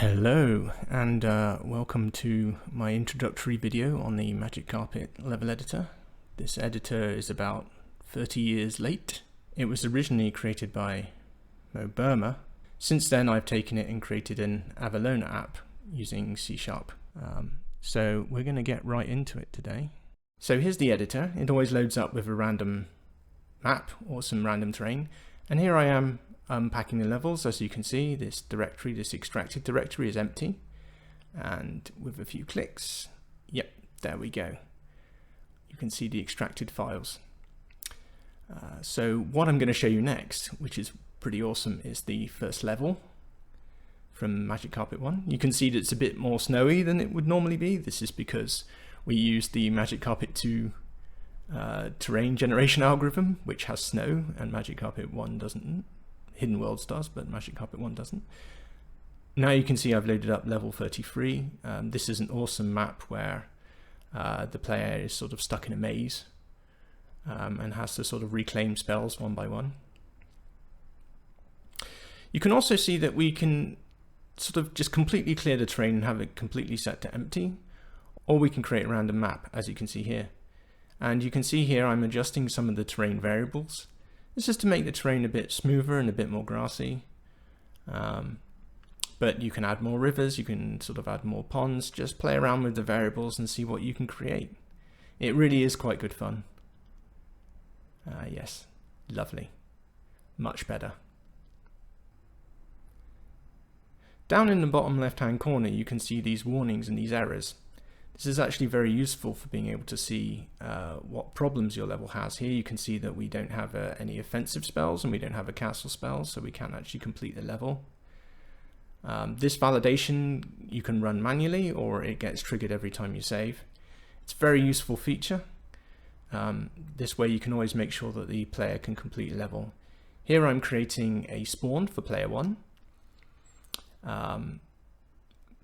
Hello and welcome to my introductory video on the Magic Carpet level editor. This editor is about 30 years late. It was originally created by Mo Burma. Since then I've taken it and created an Avalona app using C#. So we're going to get right into it today. So here's the editor. It always loads up with a random map or some random terrain, and here I am unpacking the levels. As you can see, this directory, this extracted directory, is empty, and with a few clicks, yep, there we go. You can see the extracted files. So what I'm going to show you next, which is pretty awesome, is the first level from Magic Carpet 1. You can see that it's a bit more snowy than it would normally be. This is because we used the Magic Carpet 2 terrain generation algorithm, which has snow, and Magic Carpet 1 doesn't. Hidden Worlds does, but Magic Carpet 1 doesn't. Now you can see I've loaded up level 33. This is an awesome map where the player is sort of stuck in a maze and has to sort of reclaim spells one by one. You can also see that we can sort of just completely clear the terrain and have it completely set to empty, or we can create a random map, as you can see here. And you can see here I'm adjusting some of the terrain variables. This is to make the terrain a bit smoother and a bit more grassy. But you can add more rivers, you can sort of add more ponds, just play around with the variables and see what you can create. It really is quite good fun. Yes, lovely. Much better. Down in the bottom left-hand corner you can see these warnings and these errors. This is actually very useful for being able to see what problems your level has. Here you can see that we don't have any offensive spells and we don't have a castle spell, so we can't actually complete the level. This validation you can run manually, or it gets triggered every time you save. It's a very useful feature. This way you can always make sure that the player can complete a level. Here I'm creating a spawn for player 1.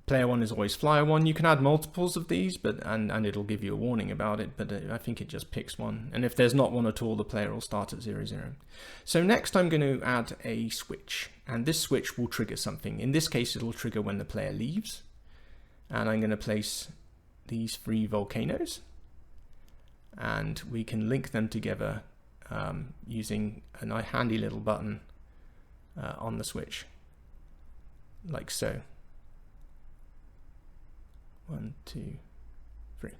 Player 1 is always flyer 1. You can add multiples of these, but and it'll give you a warning about it, but I think it just picks one. And if there's not one at all, the player will start at 0-0. So next I'm going to add a switch, and this switch will trigger something. In this case, it'll trigger when the player leaves. And I'm going to place these 3 volcanoes, and we can link them together using a handy little button on the switch, like so. 1, 2, 3.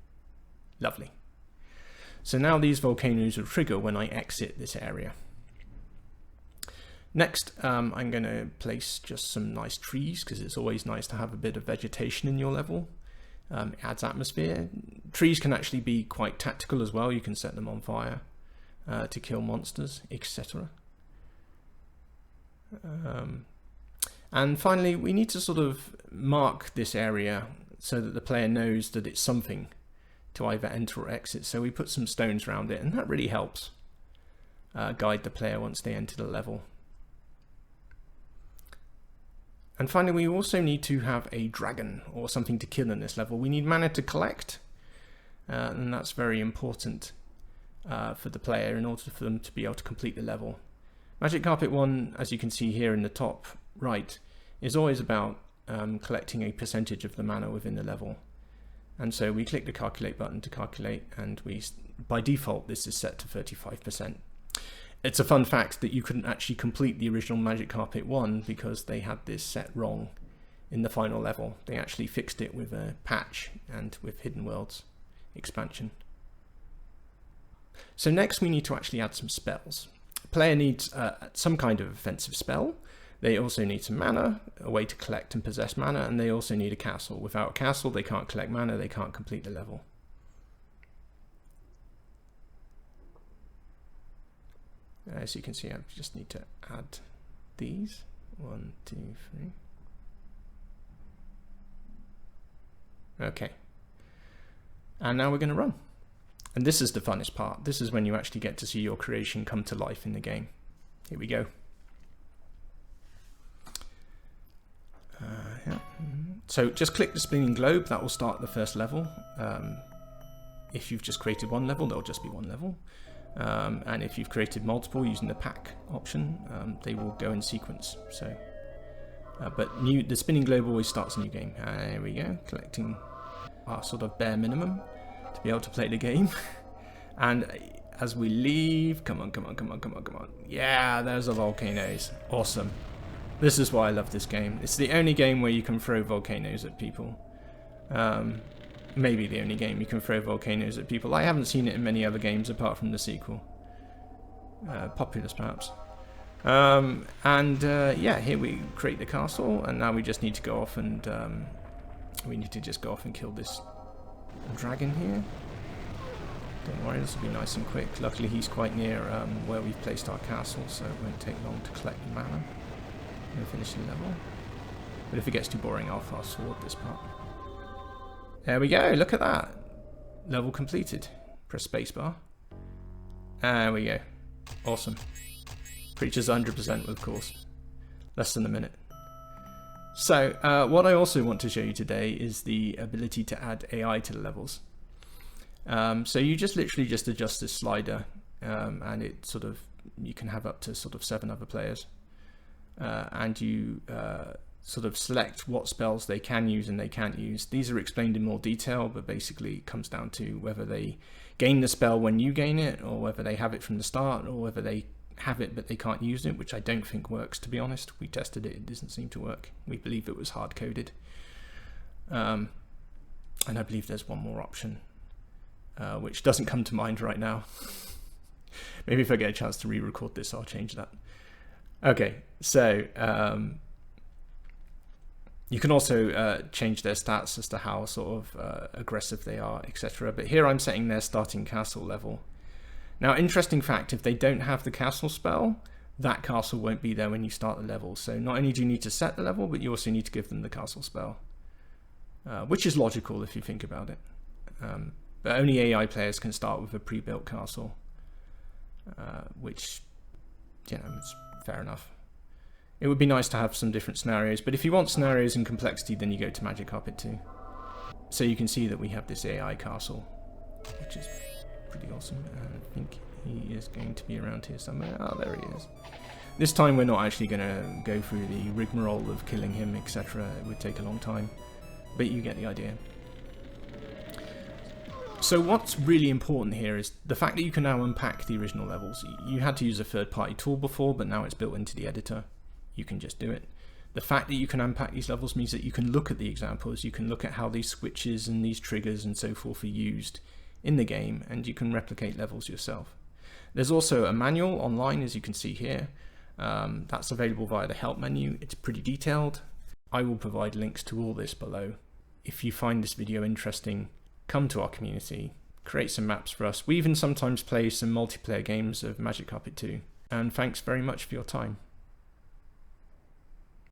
Lovely. So now these volcanoes will trigger when I exit this area. Next, I'm going to place just some nice trees, because it's always nice to have a bit of vegetation in your level. It adds atmosphere. Trees can actually be quite tactical as well. You can set them on fire to kill monsters, etc. And finally, we need to sort of mark this area so that the player knows that it's something to either enter or exit. So we put some stones around it, and that really helps guide the player once they enter the level. And finally, we also need to have a dragon or something to kill in this level. We need mana to collect, and that's very important for the player in order for them to be able to complete the level. Magic Carpet 1, as you can see here in the top right, is always about collecting a percentage of the mana within the level. And so we click the calculate button to calculate, and by default this is set to 35%. It's a fun fact that you couldn't actually complete the original Magic Carpet 1 because they had this set wrong in the final level. They actually fixed it with a patch and with Hidden Worlds expansion. So next we need to actually add some spells. The player needs some kind of offensive spell. They also need some mana, a way to collect and possess mana, and they also need a castle. Without a castle, they can't collect mana, they can't complete the level. As you can see, I just need to add these. 1, 2, 3. Okay. And now we're going to run. And this is the funnest part. This is when you actually get to see your creation come to life in the game. Here we go. So just click the spinning globe, that will start the first level. If you've just created one level, there'll just be one level. And if you've created multiple using the pack option, they will go in sequence. So But the spinning globe always starts a new game. There we go, collecting our sort of bare minimum to be able to play the game. And as we leave, come on. Yeah, there's the volcanoes. Awesome. This is why I love this game. It's the only game where you can throw volcanoes at people. Maybe the only game you can throw volcanoes at people. I haven't seen it in many other games apart from the sequel. Populous, perhaps. Yeah, here we create the castle, and now we just need to go off and kill this dragon here. Don't worry, this will be nice and quick. Luckily, he's quite near where we've placed our castle, so it won't take long to collect the mana and finish the level. But if it gets too boring, I'll fast forward this part. There we go. Look at that. Level completed. Press spacebar. There we go. Awesome. Creatures 100%, of course. Less than a minute. So, what I also want to show you today is the ability to add AI to the levels. So you just literally just adjust this slider, and it sort of, you can have up to sort of 7 other players. And you sort of select what spells they can use and they can't use. These are explained in more detail, but basically it comes down to whether they gain the spell when you gain it, or whether they have it from the start, or whether they have it but they can't use it, which I don't think works, to be honest. We tested it, it doesn't seem to work. We believe it was hard-coded. And I believe there's one more option, which doesn't come to mind right now. Maybe if I get a chance to re-record this, I'll change that. Okay, so you can also change their stats as to how sort of aggressive they are, etc. But here I'm setting their starting castle level. Now, interesting fact, if they don't have the castle spell, that castle won't be there when you start the level. So not only do you need to set the level, but you also need to give them the castle spell, which is logical if you think about it. But only AI players can start with a pre-built castle, which, you know, is fair enough. It would be nice to have some different scenarios, but if you want scenarios and complexity, then you go to Magic Carpet 2. So you can see that we have this AI castle, which is pretty awesome. I think he is going to be around here somewhere. Oh, there he is. This time we're not actually going to go through the rigmarole of killing him, etc. It would take a long time, but you get the idea. So what's really important here is the fact that you can now unpack the original levels. You had to use a third-party tool before, but now it's built into the editor. You can just do it. The fact that you can unpack these levels means that you can look at the examples, you can look at how these switches and these triggers and so forth are used in the game, and you can replicate levels yourself. There's also a manual online, as you can see here. That's available via the help menu. It's pretty detailed. I will provide links to all this below. If you find this video interesting, come to our community, create some maps for us. We even sometimes play some multiplayer games of Magic Carpet 2. And thanks very much for your time.